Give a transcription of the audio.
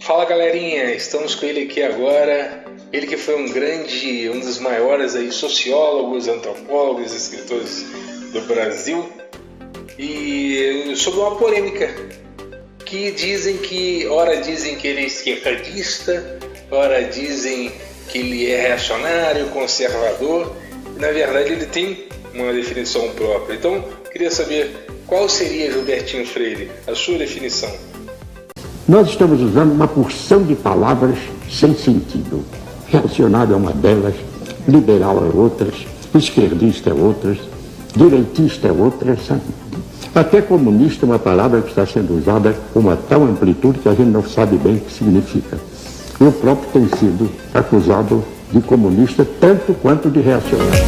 Fala galerinha, estamos com ele aqui agora, ele que foi um dos maiores aí, sociólogos, antropólogos, escritores do Brasil, e sobre uma polêmica, ora dizem que ele é esquerdista, ora dizem que ele é reacionário, conservador, e na verdade ele tem uma definição própria. Então, queria saber qual seria, Gilbertinho Freire, a sua definição. Nós estamos usando uma porção de palavras sem sentido. Reacionário é uma delas, liberal é outras, esquerdista é outras, direitista é outra. Até comunista é uma palavra que está sendo usada com uma tal amplitude que a gente não sabe bem o que significa. Eu próprio tenho sido acusado de comunista tanto quanto de reacionário.